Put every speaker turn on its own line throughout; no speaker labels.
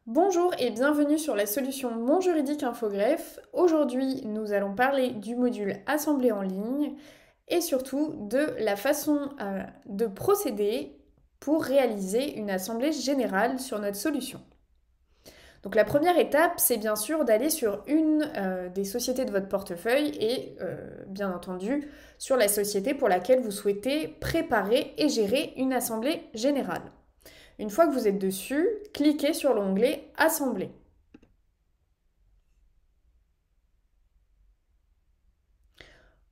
Bonjour et bienvenue sur la solution Mon Juridique Infogreffe. Aujourd'hui, nous allons parler du module Assemblée en ligne et surtout de la façon de procéder pour réaliser une assemblée générale sur notre solution. Donc la première étape, c'est bien sûr d'aller sur une des sociétés de votre portefeuille et bien entendu sur la société pour laquelle vous souhaitez préparer et gérer une assemblée générale. Une fois que vous êtes dessus, cliquez sur l'onglet Assemblée.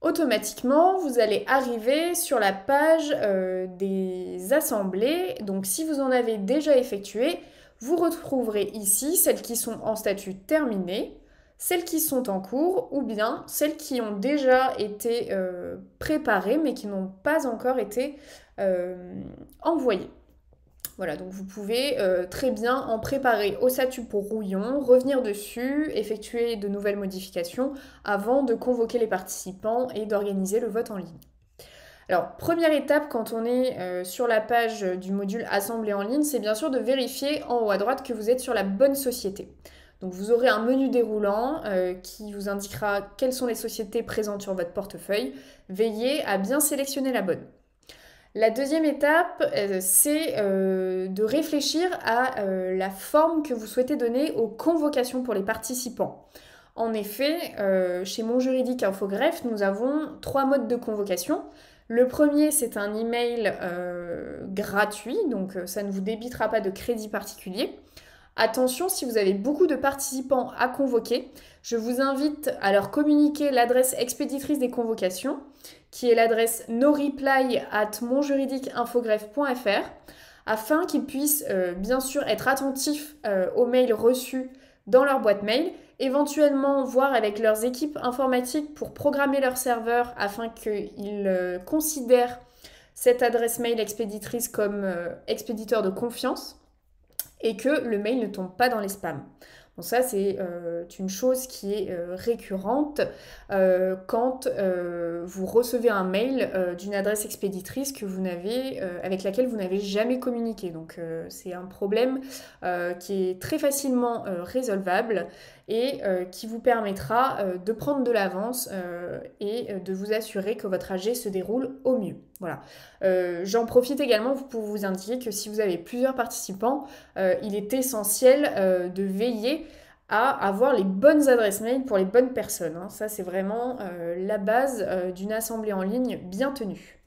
Automatiquement, vous allez arriver sur la page des assemblées. Donc si vous en avez déjà effectué, vous retrouverez ici celles qui sont en statut terminé, celles qui sont en cours ou bien celles qui ont déjà été préparées mais qui n'ont pas encore été envoyées. Voilà, donc vous pouvez très bien en préparer au statut pour rouillon, revenir dessus, effectuer de nouvelles modifications avant de convoquer les participants et d'organiser le vote en ligne. Alors, première étape quand on est sur la page du module Assemblée en ligne, c'est bien sûr de vérifier en haut à droite que vous êtes sur la bonne société. Donc vous aurez un menu déroulant qui vous indiquera quelles sont les sociétés présentes sur votre portefeuille. Veillez à bien sélectionner la bonne. La deuxième étape, c'est de réfléchir à la forme que vous souhaitez donner aux convocations pour les participants. En effet, chez Mon Juridique Infogreffe, nous avons 3 modes de convocation. Le premier, c'est un email gratuit, donc ça ne vous débitera pas de crédit particulier. Attention, si vous avez beaucoup de participants à convoquer, je vous invite à leur communiquer l'adresse expéditrice des convocations, qui est l'adresse noreply@monjuridiqueinfogreffe.fr, afin qu'ils puissent bien sûr être attentifs aux mails reçus dans leur boîte mail, éventuellement voir avec leurs équipes informatiques pour programmer leur serveur afin qu'ils considèrent cette adresse mail expéditrice comme expéditeur de confiance et que le mail ne tombe pas dans les spams. Bon, ça, c'est une chose qui est récurrente quand vous recevez un mail d'une adresse expéditrice que vous n'avez, avec laquelle vous n'avez jamais communiqué. Donc, c'est un problème qui est très facilement résolvable et qui vous permettra de prendre de l'avance et de vous assurer que votre AG se déroule au mieux. Voilà. J'en profite également pour vous indiquer que si vous avez plusieurs participants, il est essentiel de veiller à avoir les bonnes adresses mail pour les bonnes personnes. Hein. Ça, c'est vraiment la base d'une assemblée en ligne bien tenue.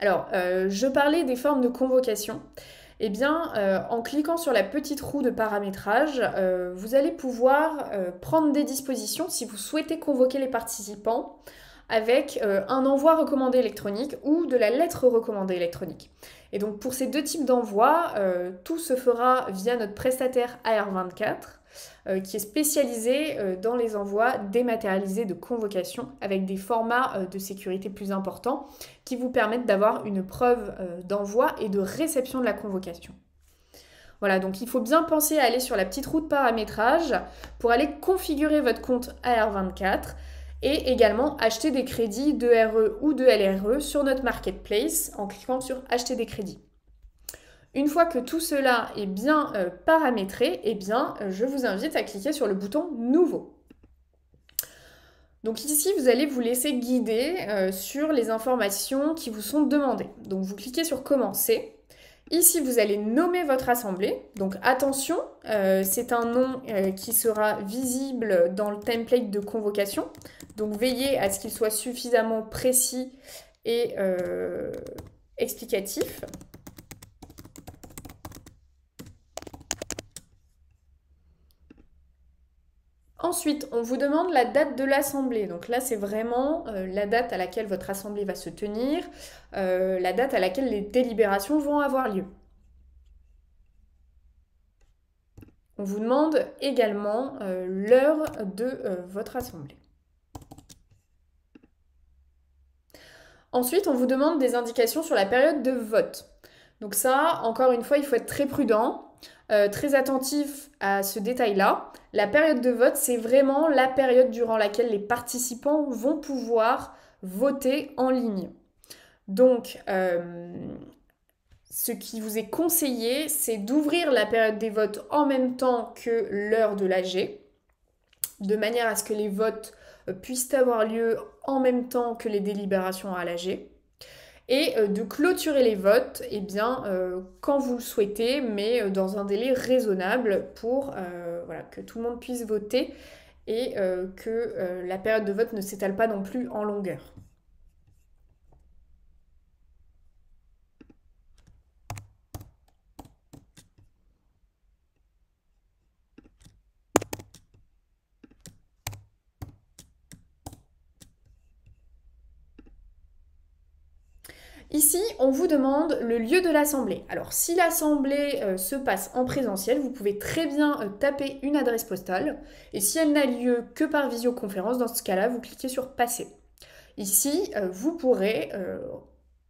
Alors, je parlais des formes de convocation. Eh bien, en cliquant sur la petite roue de paramétrage, vous allez pouvoir prendre des dispositions si vous souhaitez convoquer les participants avec un envoi recommandé électronique ou de la lettre recommandée électronique. Et donc pour ces deux types d'envois, tout se fera via notre prestataire AR24 qui est spécialisé dans les envois dématérialisés de convocation avec des formats de sécurité plus importants qui vous permettent d'avoir une preuve d'envoi et de réception de la convocation. Voilà, donc il faut bien penser à aller sur la petite roue de paramétrage pour aller configurer votre compte AR24 et également acheter des crédits de RE ou de LRE sur notre marketplace en cliquant sur acheter des crédits. Une fois que tout cela est bien paramétré, eh bien, je vous invite à cliquer sur le bouton nouveau. Donc ici, vous allez vous laisser guider sur les informations qui vous sont demandées. Donc vous cliquez sur commencer. Ici, vous allez nommer votre assemblée. Donc attention, c'est un nom qui sera visible dans le template de convocation. Donc veillez à ce qu'il soit suffisamment précis et explicatif. Ensuite, on vous demande la date de l'assemblée. Donc là, c'est vraiment la date à laquelle votre assemblée va se tenir, la date à laquelle les délibérations vont avoir lieu. On vous demande également l'heure de votre assemblée. Ensuite, on vous demande des indications sur la période de vote. Donc ça, encore une fois, il faut être très prudent, très attentif à ce détail-là. La période de vote, c'est vraiment la période durant laquelle les participants vont pouvoir voter en ligne. Donc, ce qui vous est conseillé, c'est d'ouvrir la période des votes en même temps que l'heure de l'AG, de manière à ce que les votes puissent avoir lieu en même temps que les délibérations à l'AG. Et de clôturer les votes quand vous le souhaitez, mais dans un délai raisonnable pour que tout le monde puisse voter et que la période de vote ne s'étale pas non plus en longueur. Ici, on vous demande le lieu de l'assemblée. Alors, si l'assemblée se passe en présentiel, vous pouvez très bien taper une adresse postale. Et si elle n'a lieu que par visioconférence, dans ce cas-là, vous cliquez sur Passer. Ici, vous pourrez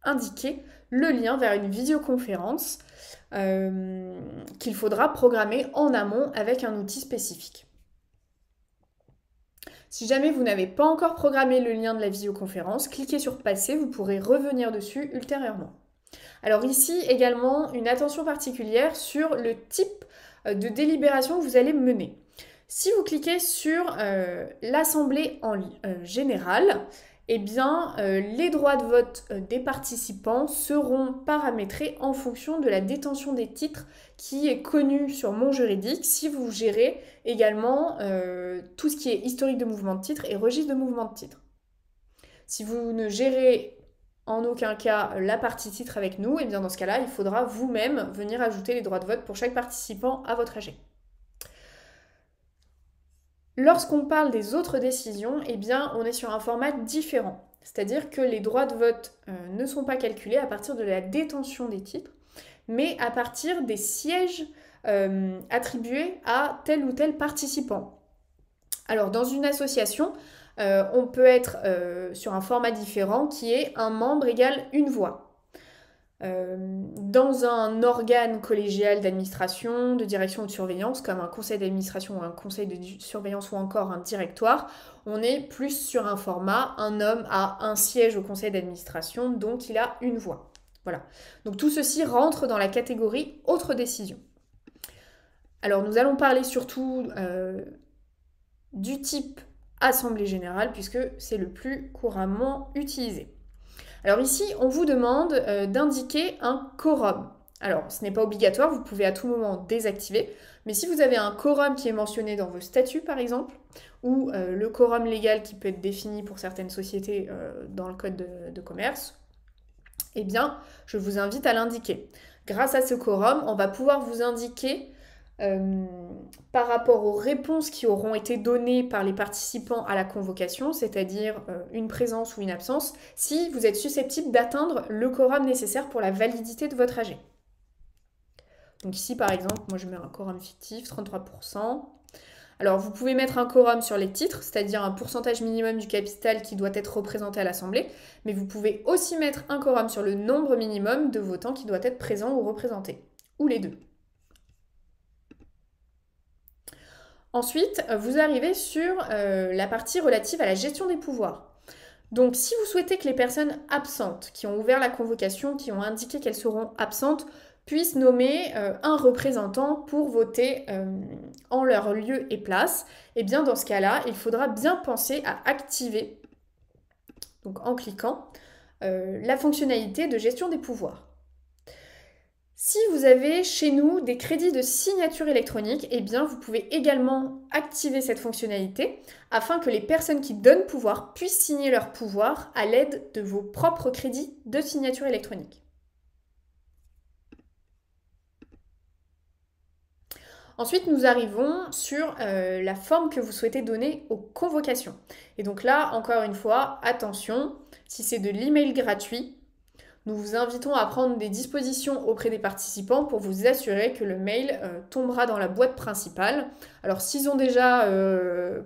indiquer le lien vers une visioconférence qu'il faudra programmer en amont avec un outil spécifique. Si jamais vous n'avez pas encore programmé le lien de la visioconférence, cliquez sur Passer, vous pourrez revenir dessus ultérieurement. Alors ici également, une attention particulière sur le type de délibération que vous allez mener. Si vous cliquez sur l'assemblée en générale, les droits de vote des participants seront paramétrés en fonction de la détention des titres qui est connue sur Mon Juridique si vous gérez également tout ce qui est historique de mouvement de titre et registre de mouvement de titre. Si vous ne gérez en aucun cas la partie titre avec nous, dans ce cas-là, il faudra vous-même venir ajouter les droits de vote pour chaque participant à votre AG. Lorsqu'on parle des autres décisions, on est sur un format différent. C'est-à-dire que les droits de vote ne sont pas calculés à partir de la détention des titres, mais à partir des sièges attribués à tel ou tel participant. Alors, dans une association, on peut être sur un format différent qui est un membre égale une voix. Dans un organe collégial d'administration, de direction ou de surveillance, comme un conseil d'administration ou un conseil de surveillance ou encore un directoire, on est plus sur un format, un homme a un siège au conseil d'administration, donc il a une voix. Voilà. Donc tout ceci rentre dans la catégorie autres décisions. Alors nous allons parler surtout du type assemblée générale, puisque c'est le plus couramment utilisé. Alors ici, on vous demande d'indiquer un quorum. Alors, ce n'est pas obligatoire, vous pouvez à tout moment désactiver, mais si vous avez un quorum qui est mentionné dans vos statuts, par exemple, ou le quorum légal qui peut être défini pour certaines sociétés dans le code de commerce, je vous invite à l'indiquer. Grâce à ce quorum, on va pouvoir vous indiquer par rapport aux réponses qui auront été données par les participants à la convocation, c'est-à-dire une présence ou une absence, si vous êtes susceptible d'atteindre le quorum nécessaire pour la validité de votre AG. Donc ici par exemple, moi je mets un quorum fictif, 33%. Alors vous pouvez mettre un quorum sur les titres, c'est-à-dire un pourcentage minimum du capital qui doit être représenté à l'Assemblée, mais vous pouvez aussi mettre un quorum sur le nombre minimum de votants qui doit être présent ou représenté, ou les deux. Ensuite, vous arrivez sur la partie relative à la gestion des pouvoirs. Donc, si vous souhaitez que les personnes absentes qui ont ouvert la convocation, qui ont indiqué qu'elles seront absentes, puissent nommer un représentant pour voter en leur lieu et place, dans ce cas-là, il faudra bien penser à activer, donc en cliquant, la fonctionnalité de gestion des pouvoirs. Si vous avez chez nous des crédits de signature électronique, vous pouvez également activer cette fonctionnalité afin que les personnes qui donnent pouvoir puissent signer leur pouvoir à l'aide de vos propres crédits de signature électronique. Ensuite, nous arrivons sur la forme que vous souhaitez donner aux convocations. Et donc là, encore une fois, attention, si c'est de l'email gratuit, nous vous invitons à prendre des dispositions auprès des participants pour vous assurer que le mail tombera dans la boîte principale. Alors s'ils ont déjà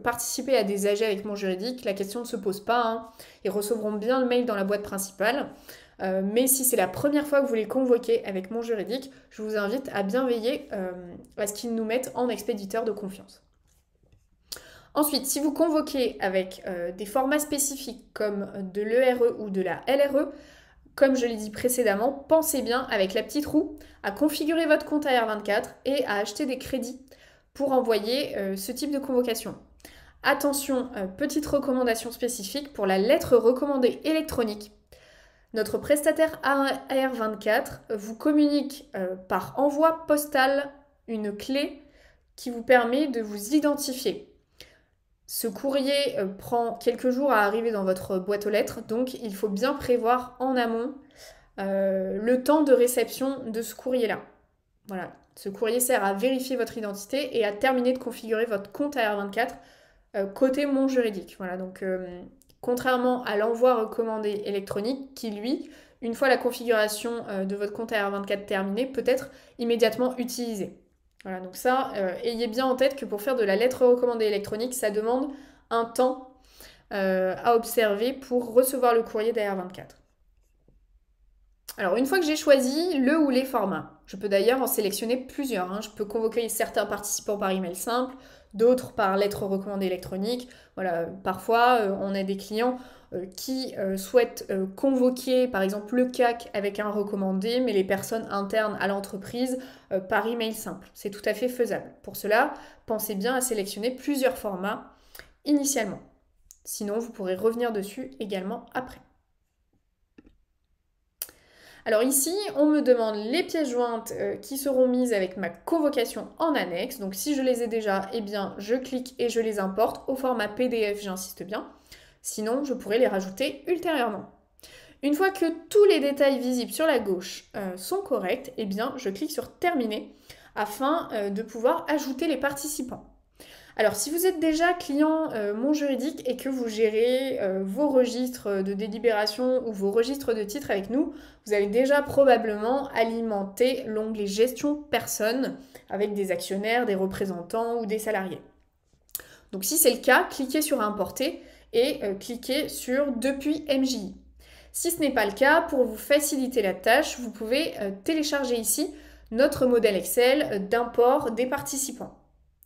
participé à des AG avec Mon Juridique, la question ne se pose pas, hein. Ils recevront bien le mail dans la boîte principale. Mais si c'est la première fois que vous les convoquez avec Mon Juridique, je vous invite à bien veiller à ce qu'ils nous mettent en expéditeur de confiance. Ensuite, si vous convoquez avec des formats spécifiques comme de l'ERE ou de la LRE, comme je l'ai dit précédemment, pensez bien avec la petite roue à configurer votre compte AR24 et à acheter des crédits pour envoyer ce type de convocation. Attention, petite recommandation spécifique pour la lettre recommandée électronique. Notre prestataire AR24 vous communique par envoi postal une clé qui vous permet de vous identifier. Ce courrier prend quelques jours à arriver dans votre boîte aux lettres, donc il faut bien prévoir en amont le temps de réception de ce courrier-là. Voilà, ce courrier sert à vérifier votre identité et à terminer de configurer votre compte AR24 côté Mon Juridique. Voilà, donc contrairement à l'envoi recommandé électronique qui, lui, une fois la configuration de votre compte AR24 terminée, peut être immédiatement utilisé. Voilà, donc ça, ayez bien en tête que pour faire de la lettre recommandée électronique, ça demande un temps à observer pour recevoir le courrier d'AR24. Alors, une fois que j'ai choisi le ou les formats, je peux d'ailleurs en sélectionner plusieurs. Hein. Je peux convoquer certains participants par email simple, d'autres par lettre recommandée électronique. Voilà, parfois, on a des clients qui souhaitent convoquer, par exemple, le CAC avec un recommandé, mais les personnes internes à l'entreprise par email simple. C'est tout à fait faisable. Pour cela, pensez bien à sélectionner plusieurs formats initialement. Sinon, vous pourrez revenir dessus également après. Alors ici, on me demande les pièces jointes qui seront mises avec ma convocation en annexe. Donc si je les ai déjà, eh bien je clique et je les importe au format PDF, j'insiste bien. Sinon, je pourrais les rajouter ultérieurement. Une fois que tous les détails visibles sur la gauche sont corrects, eh bien je clique sur Terminer afin de pouvoir ajouter les participants. Alors, si vous êtes déjà client Mon Juridique et que vous gérez vos registres de délibération ou vos registres de titres avec nous, vous avez déjà probablement alimenté l'onglet Gestion personnes avec des actionnaires, des représentants ou des salariés. Donc, si c'est le cas, cliquez sur Importer et cliquez sur Depuis MJI. Si ce n'est pas le cas, pour vous faciliter la tâche, vous pouvez télécharger ici notre modèle Excel d'import des participants.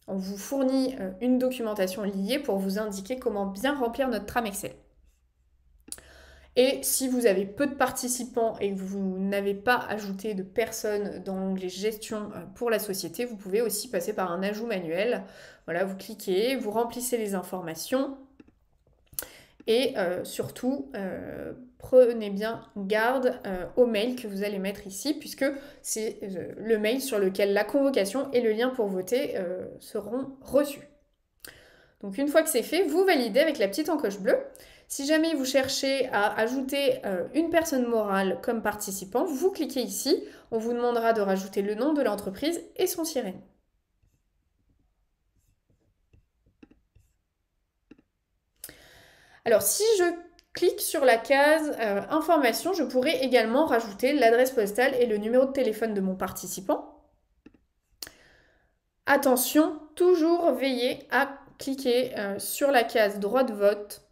On vous fournit une documentation liée pour vous indiquer comment bien remplir notre trame Excel. Et si vous avez peu de participants et que vous n'avez pas ajouté de personnes dans l'onglet Gestion pour la société, vous pouvez aussi passer par un ajout manuel. Voilà, vous cliquez, vous remplissez les informations et surtout, prenez bien garde au mail que vous allez mettre ici, puisque c'est le mail sur lequel la convocation et le lien pour voter seront reçus. Donc une fois que c'est fait, vous validez avec la petite encoche bleue. Si jamais vous cherchez à ajouter une personne morale comme participant, vous cliquez ici. On vous demandera de rajouter le nom de l'entreprise et son sirène. Alors si je clique sur la case information, je pourrais également rajouter l'adresse postale et le numéro de téléphone de mon participant. Attention, toujours veiller à cliquer sur la case droit de vote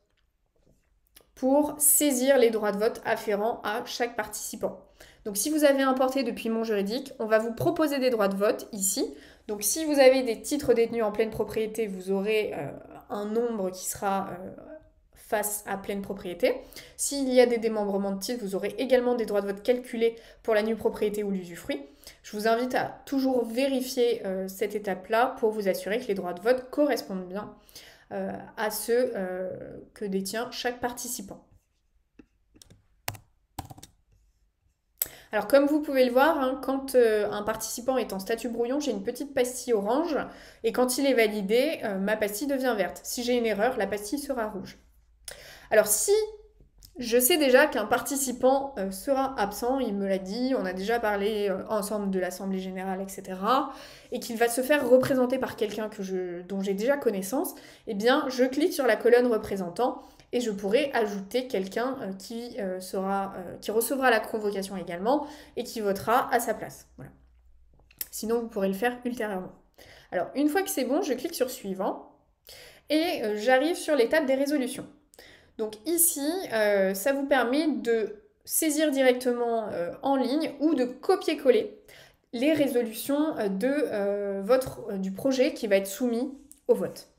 pour saisir les droits de vote afférents à chaque participant. Donc si vous avez importé depuis Mon Juridique, on va vous proposer des droits de vote ici. Donc si vous avez des titres détenus en pleine propriété, vous aurez un nombre qui sera face à pleine propriété. S'il y a des démembrements de titres, vous aurez également des droits de vote calculés pour la nue propriété ou l'usufruit. Je vous invite à toujours vérifier cette étape-là pour vous assurer que les droits de vote correspondent bien à ceux que détient chaque participant. Alors comme vous pouvez le voir, hein, quand un participant est en statut brouillon, j'ai une petite pastille orange et quand il est validé, ma pastille devient verte. Si j'ai une erreur, la pastille sera rouge. Alors si je sais déjà qu'un participant sera absent, il me l'a dit, on a déjà parlé ensemble de l'Assemblée Générale, etc., et qu'il va se faire représenter par quelqu'un dont j'ai déjà connaissance, eh bien je clique sur la colonne représentant et je pourrai ajouter quelqu'un qui recevra la convocation également et qui votera à sa place. Voilà. Sinon, vous pourrez le faire ultérieurement. Alors, une fois que c'est bon, je clique sur Suivant et j'arrive sur l'étape des résolutions. Donc ici, ça vous permet de saisir directement en ligne ou de copier-coller les résolutions du projet qui va être soumis au vote.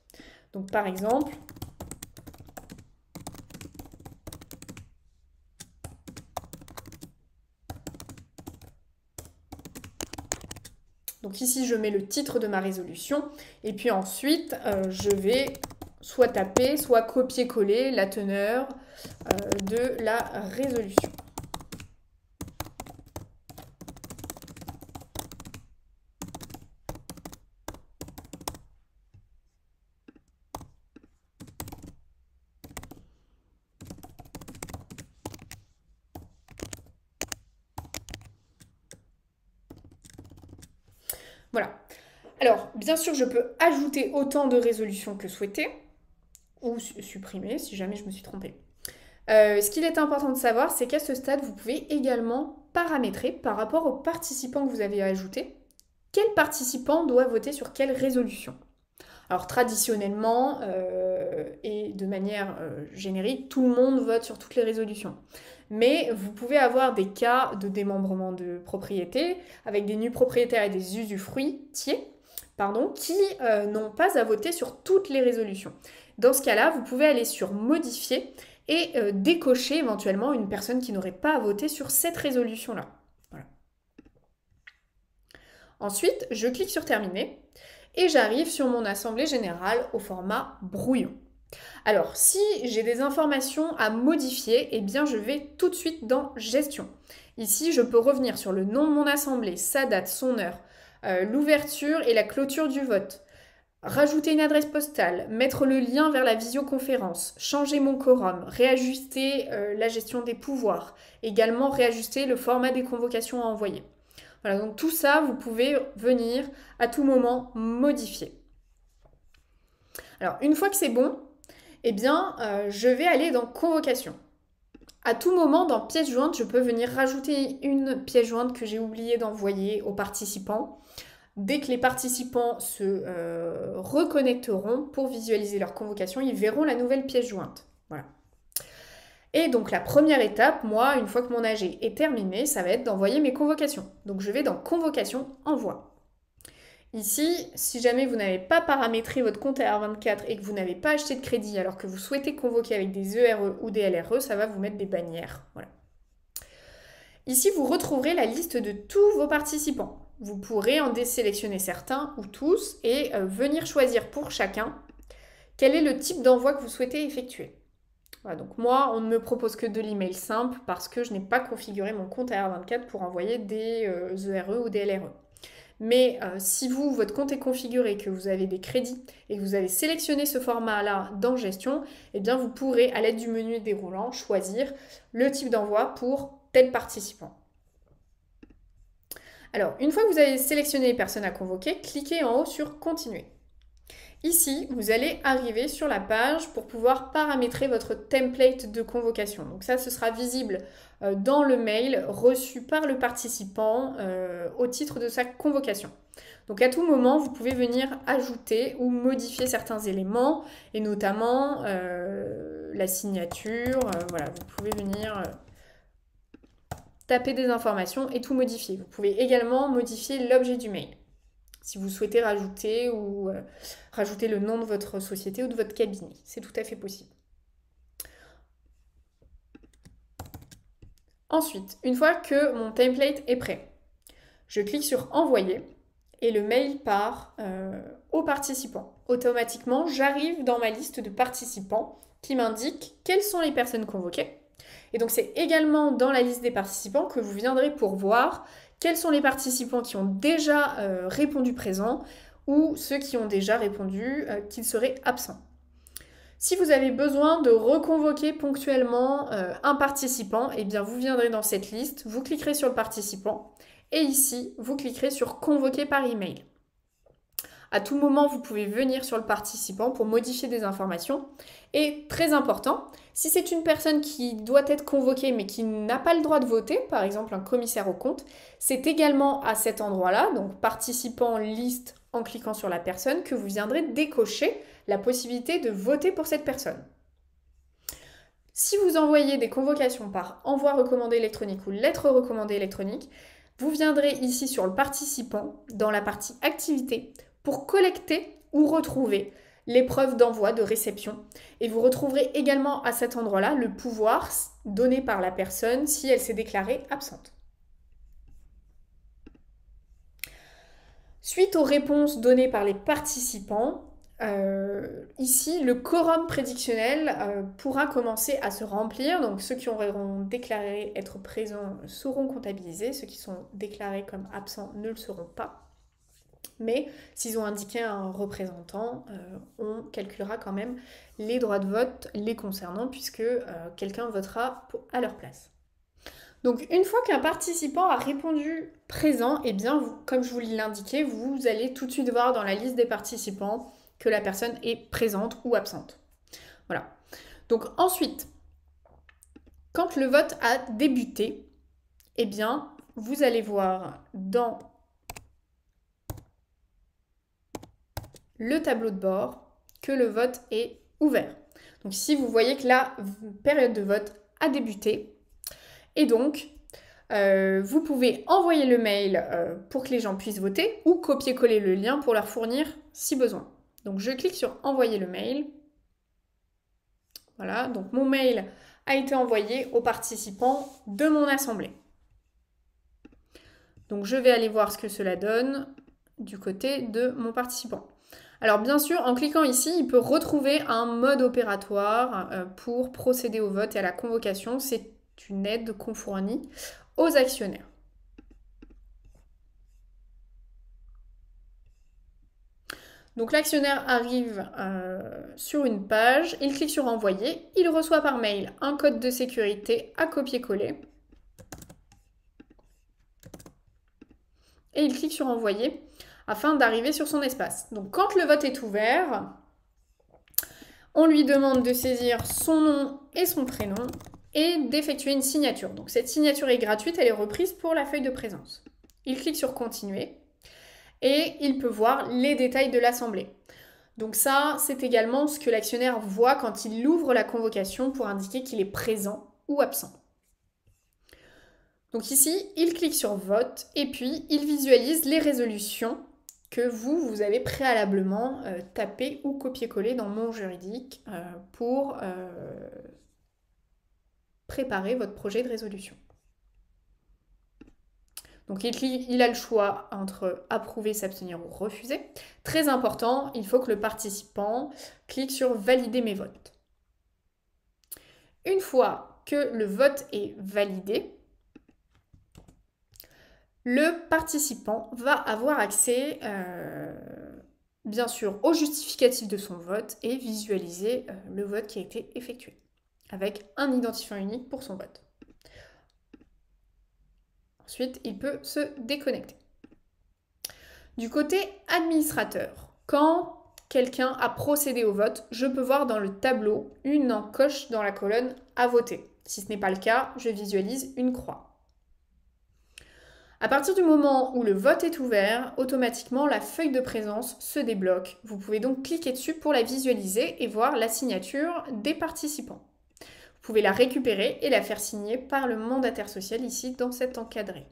Donc par exemple, Donc ici, je mets le titre de ma résolution et puis ensuite, je vais soit taper, soit copier-coller la teneur de la résolution. Voilà. Alors, bien sûr, je peux ajouter autant de résolutions que souhaité, ou supprimer si jamais je me suis trompée. Ce qu'il est important de savoir, c'est qu'à ce stade, vous pouvez également paramétrer par rapport aux participants que vous avez ajoutés, quel participant doit voter sur quelle résolution. Alors traditionnellement et de manière générique, tout le monde vote sur toutes les résolutions. Mais vous pouvez avoir des cas de démembrement de propriété avec des nus propriétaires et des usufruitiers qui n'ont pas à voter sur toutes les résolutions. Dans ce cas-là, vous pouvez aller sur Modifier et décocher éventuellement une personne qui n'aurait pas à voter sur cette résolution-là. Voilà. Ensuite, je clique sur Terminer et j'arrive sur mon assemblée générale au format brouillon. Alors, si j'ai des informations à modifier, eh bien je vais tout de suite dans Gestion. Ici, je peux revenir sur le nom de mon assemblée, sa date, son heure, l'ouverture et la clôture du vote, rajouter une adresse postale, mettre le lien vers la visioconférence, changer mon quorum, réajuster la gestion des pouvoirs, également réajuster le format des convocations à envoyer. Voilà, donc tout ça, vous pouvez venir à tout moment modifier. Alors, une fois que c'est bon, eh bien, je vais aller dans Convocation. À tout moment, dans Pièce jointe, je peux venir rajouter une pièce jointe que j'ai oublié d'envoyer aux participants. Dès que les participants se reconnecteront pour visualiser leur convocation, ils verront la nouvelle pièce jointe. Voilà. Et donc la première étape, moi, une fois que mon AG est terminé, ça va être d'envoyer mes convocations. Donc je vais dans Convocation, Envoi. Ici, si jamais vous n'avez pas paramétré votre compte AR24 et que vous n'avez pas acheté de crédit alors que vous souhaitez convoquer avec des ERE ou des LRE, ça va vous mettre des bannières. Voilà. Ici, vous retrouverez la liste de tous vos participants. Vous pourrez en désélectionner certains ou tous et venir choisir pour chacun quel est le type d'envoi que vous souhaitez effectuer. Voilà, donc moi, on ne me propose que de l'email simple parce que je n'ai pas configuré mon compte AR24 pour envoyer des ERE ou des LRE. Mais si votre compte est configuré, que vous avez des crédits et que vous avez sélectionné ce format-là dans Gestion, eh bien vous pourrez, à l'aide du menu déroulant, choisir le type d'envoi pour tel participant. Alors, une fois que vous avez sélectionné les personnes à convoquer, cliquez en haut sur Continuer. Ici, vous allez arriver sur la page pour pouvoir paramétrer votre template de convocation. Donc ça, ce sera visible dans le mail reçu par le participant au titre de sa convocation. Donc à tout moment, vous pouvez venir ajouter ou modifier certains éléments, et notamment la signature. Voilà, vous pouvez venir taper des informations et tout modifier. Vous pouvez également modifier l'objet du mail, si vous souhaitez rajouter le nom de votre société ou de votre cabinet. C'est tout à fait possible. Ensuite, une fois que mon template est prêt, je clique sur Envoyer et le mail part aux participants. Automatiquement, j'arrive dans ma liste de participants qui m'indique quelles sont les personnes convoquées. Et donc, c'est également dans la liste des participants que vous viendrez pour voir quels sont les participants qui ont déjà répondu présent ou ceux qui ont déjà répondu qu'ils seraient absents. Si vous avez besoin de reconvoquer ponctuellement un participant, eh bien vous viendrez dans cette liste, vous cliquerez sur le participant et ici, vous cliquerez sur Convoquer par email. À tout moment, vous pouvez venir sur le participant pour modifier des informations. Et très important, si c'est une personne qui doit être convoquée mais qui n'a pas le droit de voter, par exemple un commissaire aux comptes, c'est également à cet endroit-là, donc participant liste en cliquant sur la personne, que vous viendrez décocher la possibilité de voter pour cette personne. Si vous envoyez des convocations par envoi recommandé électronique ou lettre recommandée électronique, vous viendrez ici sur le participant, dans la partie activité, pour collecter ou retrouver les preuves d'envoi, de réception. Et vous retrouverez également à cet endroit-là le pouvoir donné par la personne si elle s'est déclarée absente. Suite aux réponses données par les participants, ici, le quorum prédictionnel pourra commencer à se remplir. Donc, ceux qui auront déclaré être présents seront comptabilisés. Ceux qui sont déclarés comme absents ne le seront pas. Mais s'ils ont indiqué un représentant, on calculera quand même les droits de vote les concernant puisque quelqu'un votera à leur place. Donc une fois qu'un participant a répondu présent, eh bien, comme je vous l'ai indiqué, vous allez tout de suite voir dans la liste des participants que la personne est présente ou absente. Voilà. Donc ensuite, quand le vote a débuté, eh bien, vous allez voir dans le tableau de bord que le vote est ouvert. Donc ici, vous voyez que la période de vote a débuté. Et donc, vous pouvez envoyer le mail pour que les gens puissent voter ou copier-coller le lien pour leur fournir si besoin. Donc je clique sur envoyer le mail. Voilà, donc mon mail a été envoyé aux participants de mon assemblée. Donc je vais aller voir ce que cela donne du côté de mon participant. Alors bien sûr, en cliquant ici, il peut retrouver un mode opératoire pour procéder au vote et à la convocation. C'est une aide qu'on fournit aux actionnaires. Donc l'actionnaire arrive sur une page, il clique sur envoyer, il reçoit par mail un code de sécurité à copier-coller. Et il clique sur envoyer afin d'arriver sur son espace. Donc quand le vote est ouvert, on lui demande de saisir son nom et son prénom et d'effectuer une signature. Donc cette signature est gratuite, elle est reprise pour la feuille de présence. Il clique sur continuer et il peut voir les détails de l'assemblée. Donc ça, c'est également ce que l'actionnaire voit quand il ouvre la convocation pour indiquer qu'il est présent ou absent. Donc ici, il clique sur vote et puis il visualise les résolutions que vous avez préalablement tapées ou copié-collé dans Mon Juridique pour préparer votre projet de résolution. Donc il a le choix entre approuver, s'abstenir ou refuser. Très important, il faut que le participant clique sur valider mes votes. Une fois que le vote est validé, le participant va avoir accès, bien sûr, au justificatif de son vote et visualiser le vote qui a été effectué, avec un identifiant unique pour son vote. Ensuite, il peut se déconnecter. Du côté administrateur, quand quelqu'un a procédé au vote, je peux voir dans le tableau une encoche dans la colonne « À voter ». Si ce n'est pas le cas, je visualise une croix. À partir du moment où le vote est ouvert, automatiquement la feuille de présence se débloque. Vous pouvez donc cliquer dessus pour la visualiser et voir la signature des participants. Vous pouvez la récupérer et la faire signer par le mandataire social ici dans cet encadré.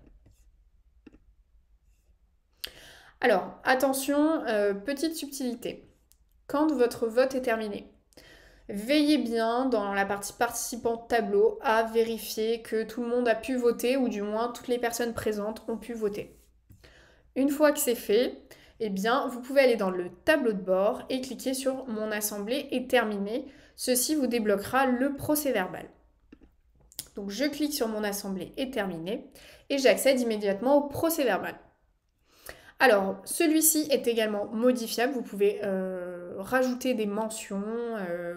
Alors, attention, petite subtilité. Quand votre vote est terminé, veillez bien dans la partie participant tableau à vérifier que tout le monde a pu voter ou du moins toutes les personnes présentes ont pu voter. Une fois que c'est fait, eh bien, vous pouvez aller dans le tableau de bord et cliquer sur Mon assemblée est terminée. Ceci vous débloquera le procès-verbal. Donc je clique sur Mon assemblée est terminée et j'accède immédiatement au procès-verbal. Alors, celui-ci est également modifiable, vous pouvez rajouter des mentions,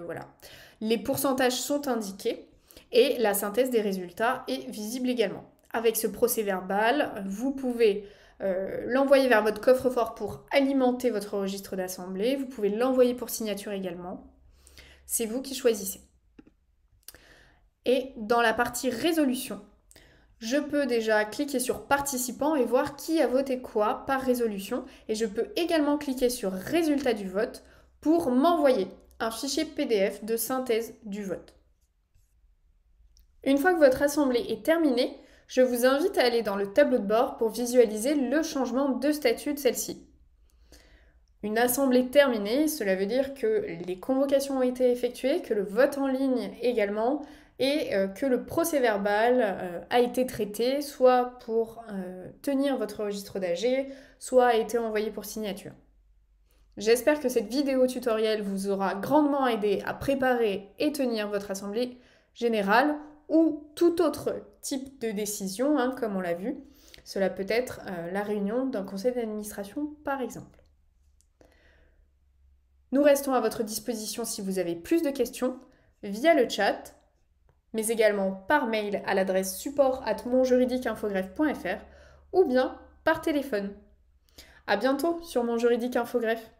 voilà. Les pourcentages sont indiqués et la synthèse des résultats est visible également. Avec ce procès-verbal, vous pouvez l'envoyer vers votre coffre-fort pour alimenter votre registre d'assemblée, vous pouvez l'envoyer pour signature également. C'est vous qui choisissez. Et dans la partie résolution, je peux déjà cliquer sur participants et voir qui a voté quoi par résolution. Et je peux également cliquer sur résultat du vote pour m'envoyer un fichier PDF de synthèse du vote. Une fois que votre assemblée est terminée, je vous invite à aller dans le tableau de bord pour visualiser le changement de statut de celle-ci. Une assemblée terminée, cela veut dire que les convocations ont été effectuées, que le vote en ligne également, et que le procès-verbal a été traité, soit pour tenir votre registre d'AG, soit a été envoyé pour signature. J'espère que cette vidéo tutoriel vous aura grandement aidé à préparer et tenir votre assemblée générale ou tout autre type de décision, comme on l'a vu. Cela peut être la réunion d'un conseil d'administration par exemple. Nous restons à votre disposition si vous avez plus de questions via le chat, mais également par mail à l'adresse support@monjuridiqueinfogreffe.fr ou bien par téléphone. À bientôt sur Mon Juridique Infogreffe.